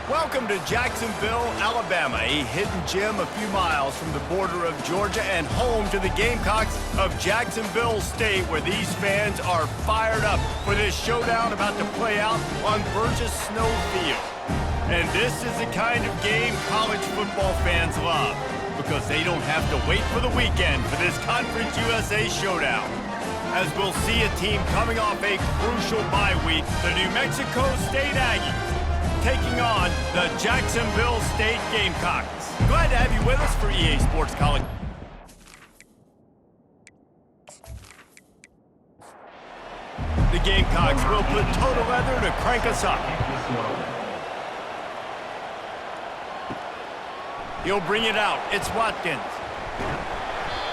Welcome to Jacksonville, Alabama, a hidden gem a few miles from the border of Georgia and home to the Gamecocks of Jacksonville State, where these fans are fired up for this showdown about to play out on Burgess Snow Field. And this is the kind of game college football fans love, because they don't have to wait for the weekend for this Conference USA showdown. As we'll see a team coming off a crucial bye week, the New Mexico State Aggies taking on the Jacksonville State Gamecocks. Glad to have you with us for EA Sports College. The Gamecocks will put total leather to crank us up. He'll bring it out. It's Watkins.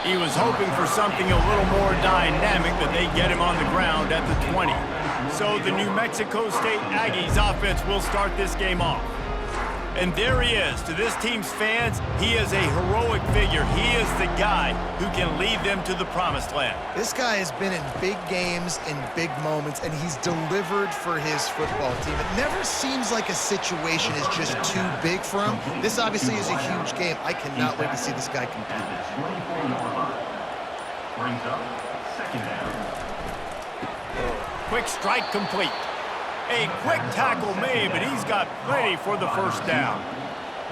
He was hoping for something a little more dynamic, but they get him on the ground at the 20. So the New Mexico State Aggies offense will start this game off. And there he is. To this team's fans, he is a heroic figure. He is the guy who can lead them to the promised land. This guy has been in big games, in big moments, and he's delivered for his football team. It never seems like a situation is just too big for him. This obviously is a huge game. I cannot wait to see this guy compete. Brings up second down. Quick strike complete. A quick tackle made, but he's got plenty for the first down.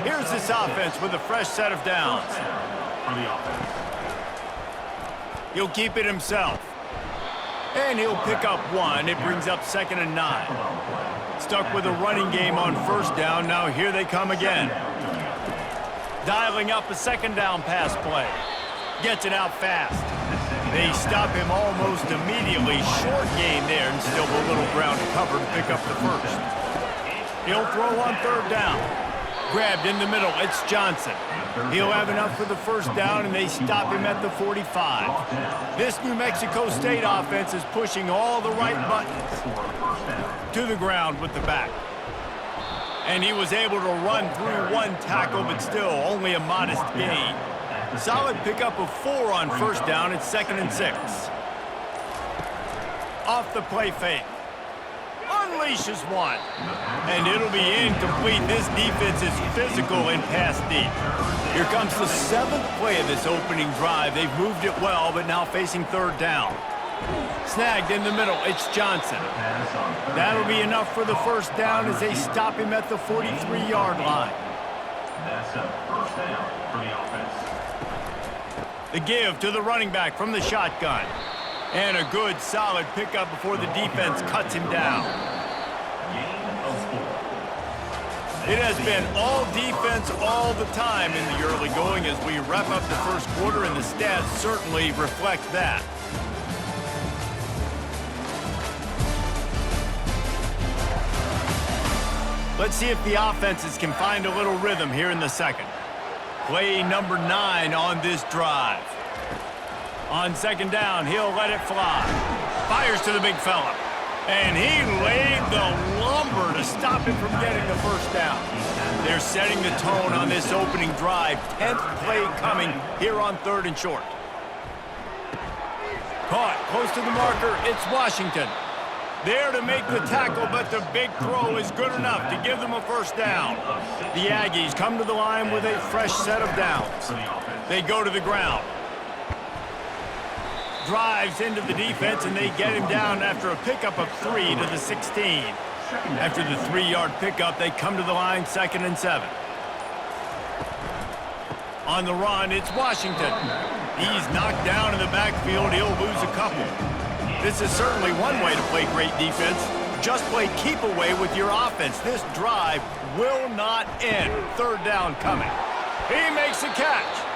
Here's this offense with a fresh set of downs. For the offense. He'll keep it himself. And he'll pick up one. It brings up 2nd and 9. Stuck with a running game on first down. Now here they come again. Dialing up a 2nd down pass play. Gets it out fast. They stop him almost immediately. Short gain there, and still a little ground to cover to pick up the first. He'll throw on 3rd down. Grabbed in the middle. It's Johnson. He'll have enough for the first down, and they stop him at the 45. This New Mexico State offense is pushing all the right buttons. To the ground with the back. And he was able to run through one tackle, but still only a modest gain. Solid pickup of 4 on first down. It's 2nd and 6. Off the play fake. Unleashes one. And it'll be incomplete. This defense is physical and pass deep. Here comes the 7th play of this opening drive. They've moved it well, but now facing 3rd down. Snagged in the middle. It's Johnson. That'll be enough for the first down as they stop him at the 43-yard line. That's a first down for the offense. The give to the running back from the shotgun. And a good, solid pickup before the defense cuts him down. It has been all defense all the time in the early going as we wrap up the first quarter, and the stats certainly reflect that. Let's see if the offenses can find a little rhythm here in the second. Play number 9 on this drive. On 2nd down, he'll let it fly. Fires to the big fella. And he laid the lumber to stop him from getting the first down. They're setting the tone on this opening drive. 10th play coming here on 3rd and short. Caught close to the marker. It's Washington. There to make the tackle, but the big throw is good enough to give them a first down. The Aggies come to the line with a fresh set of downs. They go to the ground. Drives into the defense, and they get him down after a pickup of 3 to the 16. After the 3-yard pickup, they come to the line 2nd and 7. On the run, it's Washington. He's knocked down in the backfield. He'll lose a couple. This is certainly one way to play great defense. Just play keep away with your offense. This drive will not end. 3rd down coming. He makes a catch.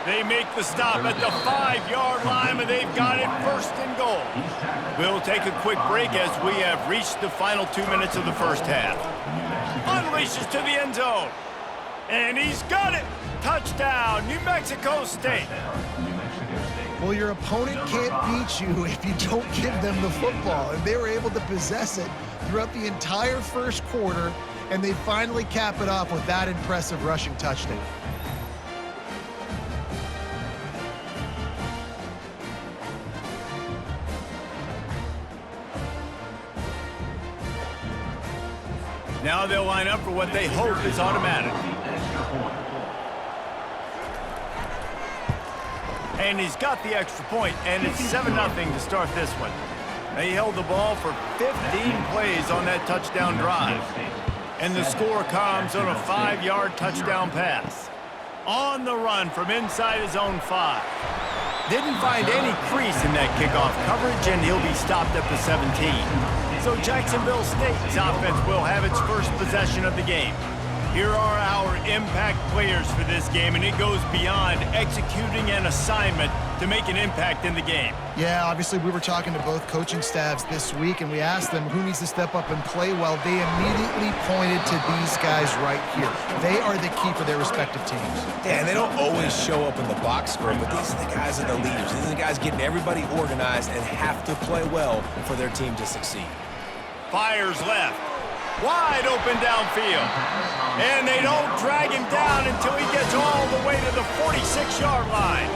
They make the stop at the 5-yard line, and they've got it 1st and goal. We'll take a quick break as we have reached the final 2 minutes of the first half. Unleashes to the end zone. And he's got it. Touchdown, New Mexico State. Well, your opponent can't beat you if you don't give them the football, and they were able to possess it throughout the entire first quarter, and they finally cap it off with that impressive rushing touchdown. Now they'll line up for what they hope is automatic. And he's got the extra point, and it's 7-0 to start this one. They held the ball for 15 plays on that touchdown drive. And the score comes on a 5-yard touchdown pass. On the run from inside his own 5. Didn't find any crease in that kickoff coverage, and he'll be stopped at the 17. So Jacksonville State's offense will have its first possession of the game. Here are our impact players for this game, and it goes beyond executing an assignment to make an impact in the game. Yeah, obviously we were talking to both coaching staffs this week, and we asked them who needs to step up and play well. They immediately pointed to these guys right here. They are the key for their respective teams. Yeah, and they don't always show up in the box score, but these are the guys that are the leaders. These are the guys getting everybody organized and have to play well for their team to succeed. Fires left. Wide open downfield. And they don't drag him down until he gets all the way to the 46-yard line.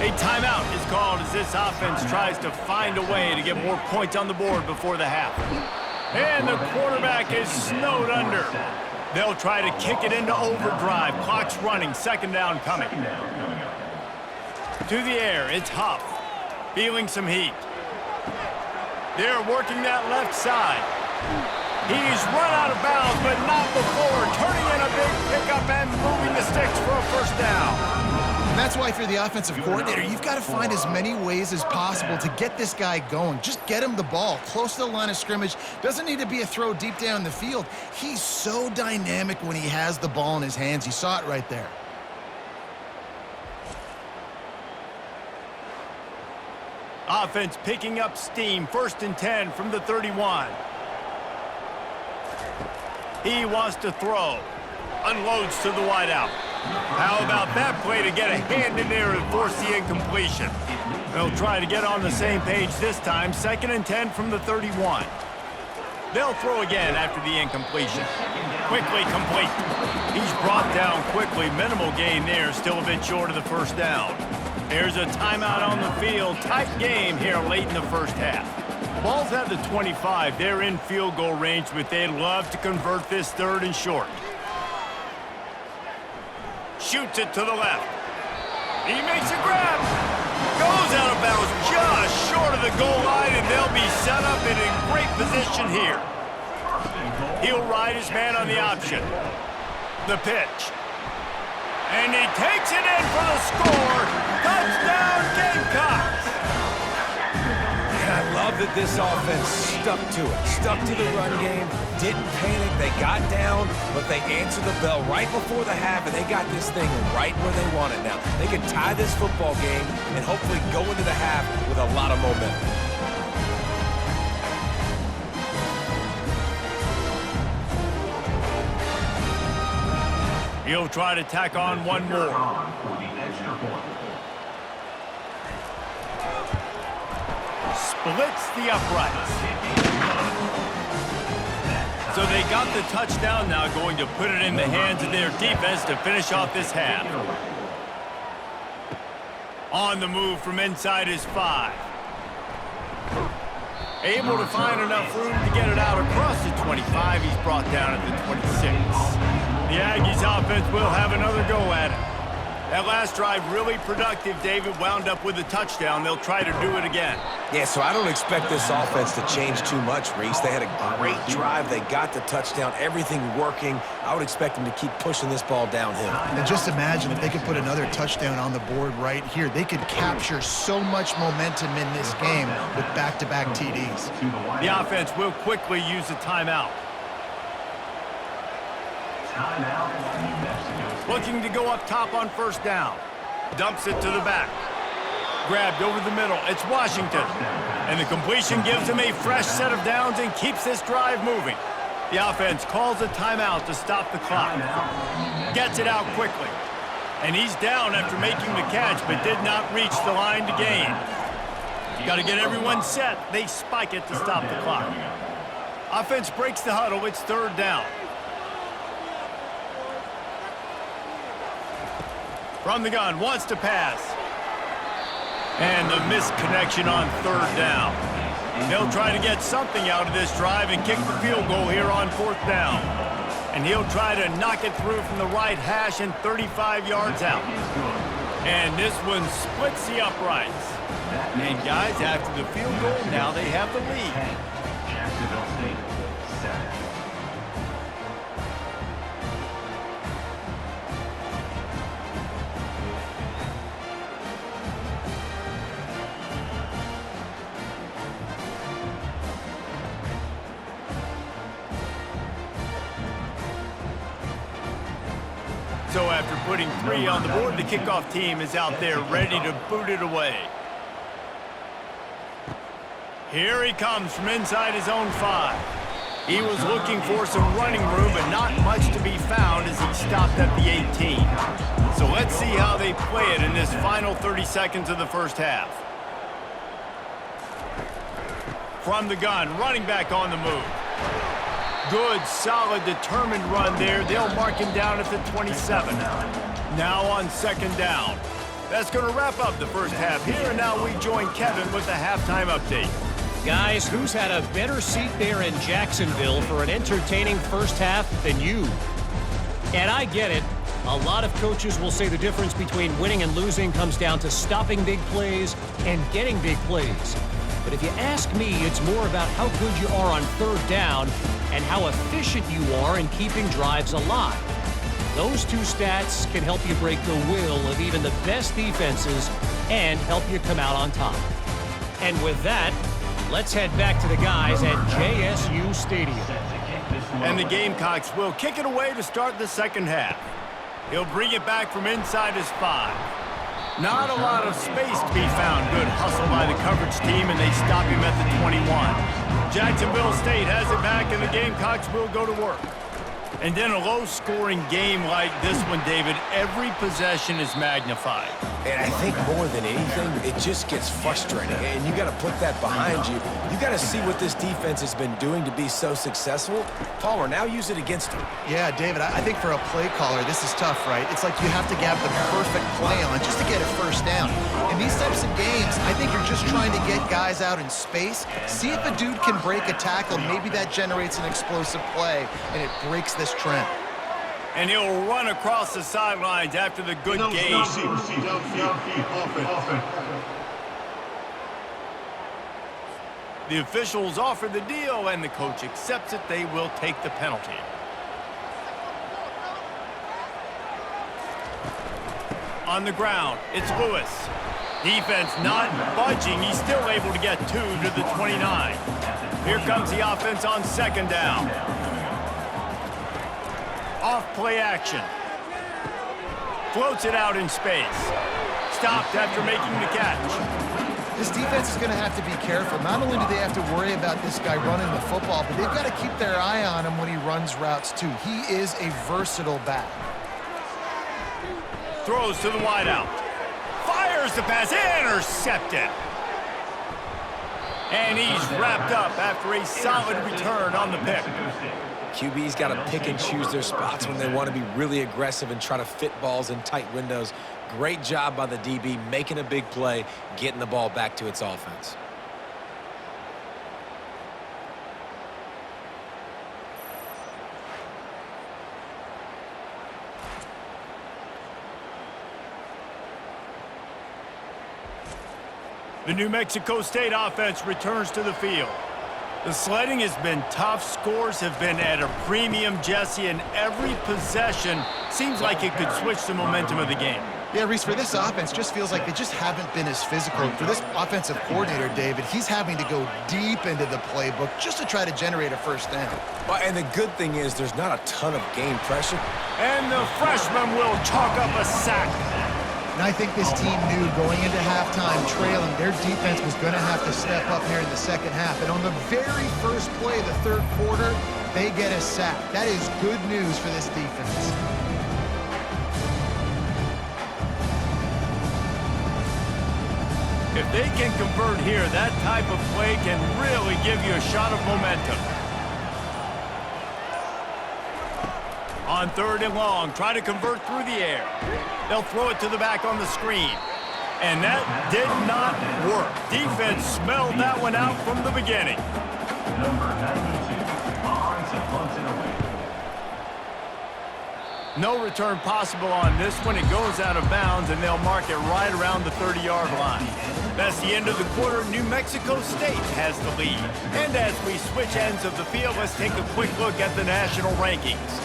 A timeout is called as this offense tries to find a way to get more points on the board before the half. And the quarterback is snowed under. They'll try to kick it into overdrive. Clock's running. 2nd down coming. To the air, it's Huff. Feeling some heat. They're working that left side. He's run out of bounds, but not before turning in a big pickup and moving the sticks for a 1st down. And that's why if you're the offensive coordinator, you've got to find as many ways as possible to get this guy going. Just get him the ball close to the line of scrimmage. Doesn't need to be a throw deep down the field. He's so dynamic when he has the ball in his hands. You saw it right there. Offense picking up steam. 1st and 10 from the 31. He wants to throw. Unloads to the wideout. How about that play to get a hand in there and force the incompletion? They'll try to get on the same page this time. 2nd and 10 from the 31. They'll throw again after the incompletion. Quickly complete. He's brought down quickly. Minimal gain there. Still a bit short of the 1st down. There's a timeout on the field. Tight game here late in the 1st half. Ball's at the 25. They're in field goal range, but they'd love to convert this 3rd and short. Shoots it to the left. He makes a grab. Goes out of bounds just short of the goal line, and they'll be set up in a great position here. He'll ride his man on the option. The pitch. And he takes it in for the score. Touchdown, Gamecocks. And I love that this offense stuck to it, stuck to the run game, didn't panic, they got down, but they answered the bell right before the half, and they got this thing right where they want it now. They can tie this football game and hopefully go into the half with a lot of momentum. He'll try to tack on one more. Splits the uprights. So they got the touchdown now, going to put it in the hands of their defense to finish off this half. On the move from inside his 5. Able to find enough room to get it out across the 25. He's brought down at the 26. The Aggies offense will have another go at it. That last drive really productive. David wound up with a touchdown. They'll try to do it again. Yeah, so I don't expect this offense to change too much, Reese. They had a great drive. They got the touchdown, everything working. I would expect them to keep pushing this ball downhill. And just imagine if they could put another touchdown on the board right here. They could capture so much momentum in this game with back-to-back TDs. The offense will quickly use a timeout. Looking to go up top on 1st down. Dumps it to the back. Grabbed over the middle. It's Washington. And the completion gives him a fresh set of downs and keeps this drive moving. The offense calls a timeout to stop the clock. Gets it out quickly. And he's down after making the catch, but did not reach the line to gain. Got to get everyone set. They spike it to stop the clock. Offense breaks the huddle. It's 3rd down. From the gun, wants to pass. And the missed connection on 3rd down. They'll try to get something out of this drive and kick the field goal here on 4th down. And he'll try to knock it through from the right hash and 35 yards out. And this one splits the uprights. And guys, after the field goal, now they have the lead. Jacksonville State 7. So after putting 3 on the board, the kickoff team is out there ready to boot it away. Here he comes from inside his own 5. He was looking for some running room, but not much to be found as he stopped at the 18. So let's see how they play it in this final 30 seconds of the first half. From the gun, running back on the move. Good, solid, determined run there. They'll mark him down at the 27. Now on 2nd down. That's going to wrap up the first half here, and now we join Kevin with the halftime update. Guys, who's had a better seat there in Jacksonville for an entertaining first half than you? And I get it. A lot of coaches will say the difference between winning and losing comes down to stopping big plays and getting big plays. But if you ask me, it's more about how good you are on 3rd down and how efficient you are in keeping drives alive. Those 2 stats can help you break the will of even the best defenses and help you come out on top. And with that, let's head back to the guys at JSU Stadium. And the Gamecocks will kick it away to start the second half. He'll bring it back from inside his 5. Not a lot of space to be found. Good hustle by the coverage team, and they stop him at the 21. Jacksonville State has it back, and the Gamecocks will go to work. And in a low-scoring game like this one, David, every possession is magnified. And I think more than anything, it just gets frustrating. And you got to put that behind you. You got to see what this defense has been doing to be so successful. Palmer, now use it against them. Yeah, David, I think for a play caller, this is tough, right? It's like you have to have the perfect play on just to get a first down. In these types of games, I think you're just trying to get guys out in space, see if a dude can break a tackle. Maybe that generates an explosive play, and it breaks this trend. And he'll run across the sidelines after the good game. The officials offer the deal, and the coach accepts it. They will take the penalty. On the ground, it's Lewis. Defense not budging. He's still able to get 2 to the 29. Here comes the offense on 2nd down. Off play action. Floats it out in space. Stopped after making the catch. This defense is going to have to be careful. Not only do they have to worry about this guy running the football, but they've got to keep their eye on him when he runs routes too. He is a versatile back. Throws to the wideout. Fires the pass. Intercepted. And he's wrapped up after a solid return on the pick. QB's got to pick and choose their spots when they want to be really aggressive and try to fit balls in tight windows. Great job by the DB making a big play, getting the ball back to its offense. The New Mexico State offense returns to the field. The sledding has been tough. Scores have been at a premium, Jesse, and every possession seems like it could switch the momentum of the game. Yeah, Reese, for this offense, just feels like they just haven't been as physical. For this offensive coordinator, David, he's having to go deep into the playbook just to try to generate a first down. Well, and the good thing is there's not a ton of game pressure. And the freshman will chalk up a sack. And I think this team knew going into halftime trailing, their defense was going to have to step up here in the second half. And on the very first play of the third quarter, they get a sack. That is good news for this defense. If they can convert here, that type of play can really give you a shot of momentum. On 3rd and long, try to convert through the air. They'll throw it to the back on the screen. And that did not work. Defense smelled that one out from the beginning. Number 92, offensive punts and away. No return possible on this one. It goes out of bounds, and they'll mark it right around the 30-yard line. That's the end of the quarter. New Mexico State has the lead. And as we switch ends of the field, let's take a quick look at the national rankings.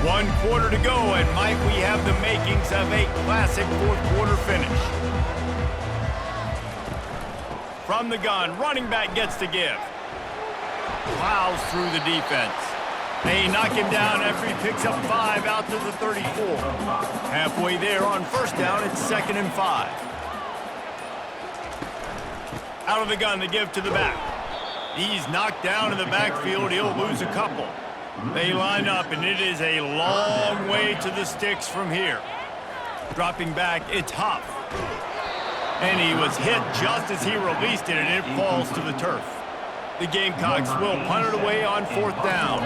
1 quarter to go, and might we have the makings of a classic fourth quarter finish. From the gun, running back gets to give. Plows through the defense. They knock him down after he picks up 5 out to the 34. Halfway there on first down, it's 2nd and 5. Out of the gun, they give to the back. He's knocked down in the backfield. He'll lose a couple. They line up, and it is a long way to the sticks from here. Dropping back, it's Huff. And he was hit just as he released it, and it falls to the turf. The Gamecocks will punt it away on 4th down.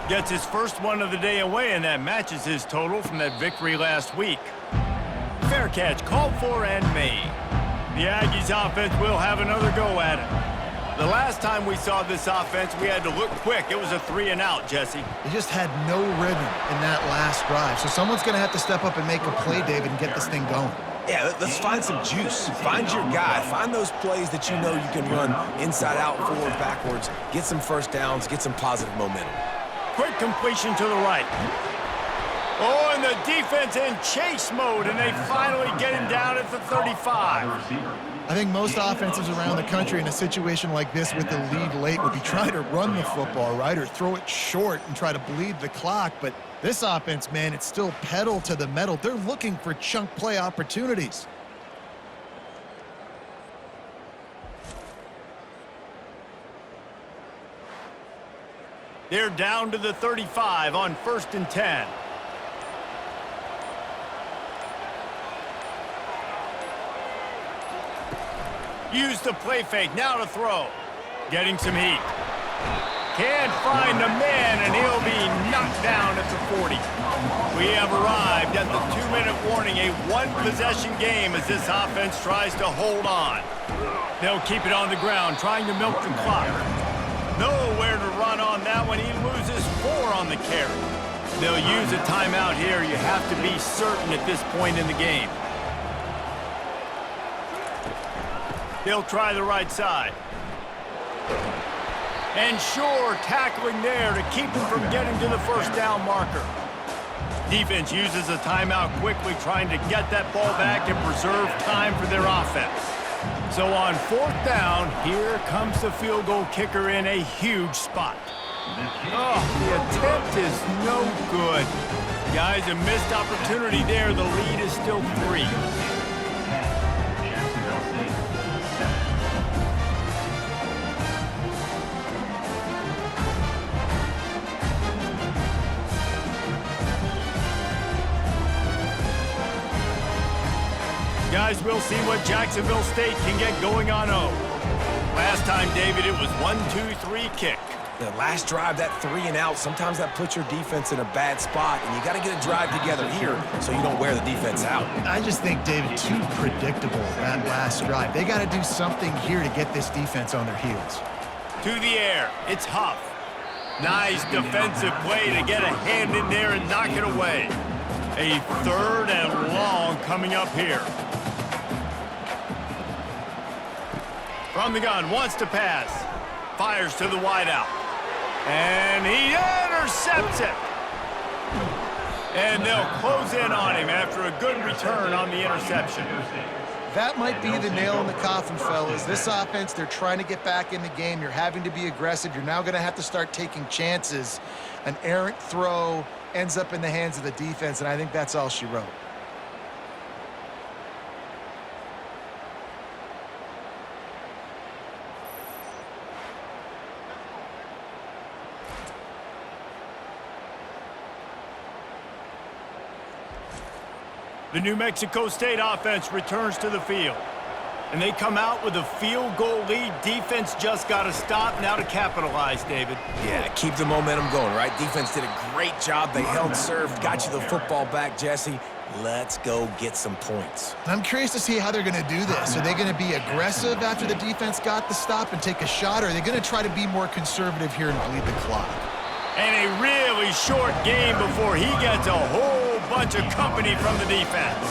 Gets his first one of the day away, and that matches his total from that victory last week. Fair catch called for and made. The Aggies offense will have another go at it. The last time we saw this offense, we had to look quick. It was a 3-and-out, Jesse. They just had no rhythm in that last drive. So someone's going to have to step up and make a play, David, and get this thing going. Yeah, let's find some juice. Find your guy. Find those plays that you know you can run inside out, forward, backwards. Get some first downs. Get some positive momentum. Quick completion to the right. Oh, and the defense in chase mode, and they finally get him down at the 35. I think most offenses around the country in a situation like this with the lead late would be trying to run the football, right, or throw it short and try to bleed the clock. But this offense, man, it's still pedal to the metal. They're looking for chunk play opportunities. They're down to the 35 on 1st and 10. Use the play fake, now to throw. Getting some heat. Can't find a man, and he'll be knocked down at the 40. We have arrived at the 2-minute warning, a one-possession game as this offense tries to hold on. They'll keep it on the ground, trying to milk the clock. Nowhere to run on that one. He loses 4 on the carry. They'll use a timeout here. You have to be certain at this point in the game. They'll try the right side. And sure, tackling there to keep him from getting to the first down marker. Defense uses a timeout quickly, trying to get that ball back and preserve time for their offense. So on 4th down, here comes the field goal kicker in a huge spot. Oh, the attempt is no good. Guys, a missed opportunity there. The lead is still 3. Guys, we'll see what Jacksonville State can get going on 0. Last time, David, it was 1-2-3 kick. The last drive, that 3-and-out, sometimes that puts your defense in a bad spot, and you got to get a drive together here so you don't wear the defense out. I just think, David, too predictable that last drive. They got to do something here to get this defense on their heels. To the air, it's Huff. Nice defensive play to get a hand in there and knock it away. A 3rd and long coming up here. From the gun, wants to pass. Fires to the wideout. And he intercepts it. And they'll close in on him after a good return on the interception. That might be the nail in the coffin, fellas. This offense, they're trying to get back in the game. You're having to be aggressive. You're now going to have to start taking chances. An errant throw ends up in the hands of the defense, and I think that's all she wrote. The New Mexico State offense returns to the field. And they come out with a field goal lead. Defense just got to stop now to capitalize, David. Yeah, keep the momentum going, right? Defense did a great job. They held serve, got you the football back, Jesse. Let's go get some points. I'm curious to see how they're going to do this. Are they going to be aggressive after the defense got the stop and take a shot, or are they going to try to be more conservative here and bleed the clock? And a really short game before he gets a whole bunch of company from the defense.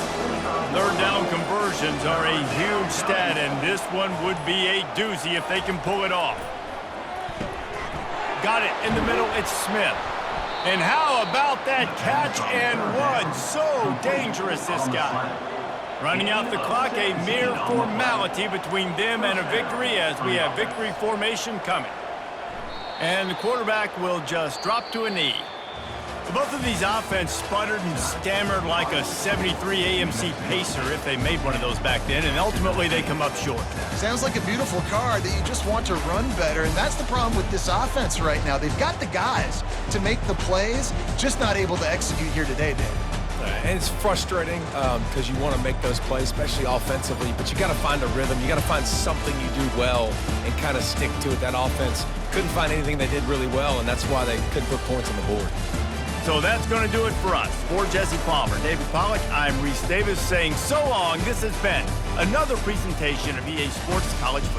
Third down conversions are a huge stat, and this one would be a doozy if they can pull it off. Got it in the middle, it's Smith. And how about that catch and run? So dangerous, this guy. Running out the clock, a mere formality between them and a victory as we have victory formation coming. And the quarterback will just drop to a knee. Both of these offense sputtered and stammered like a 73 AMC Pacer if they made one of those back then, and ultimately they come up short. Sounds like a beautiful car that you just want to run better, and that's the problem with this offense right now. They've got the guys to make the plays, just not able to execute here today, Dave. And it's frustrating because you want to make those plays, especially offensively, but you got to find a rhythm. You got to find something you do well and kind of stick to it. That offense couldn't find anything they did really well, and that's why they couldn't put points on the board. So that's going to do it for us. For Jesse Palmer, David Pollack, I'm Reese Davis saying so long. This has been another presentation of EA Sports College Football.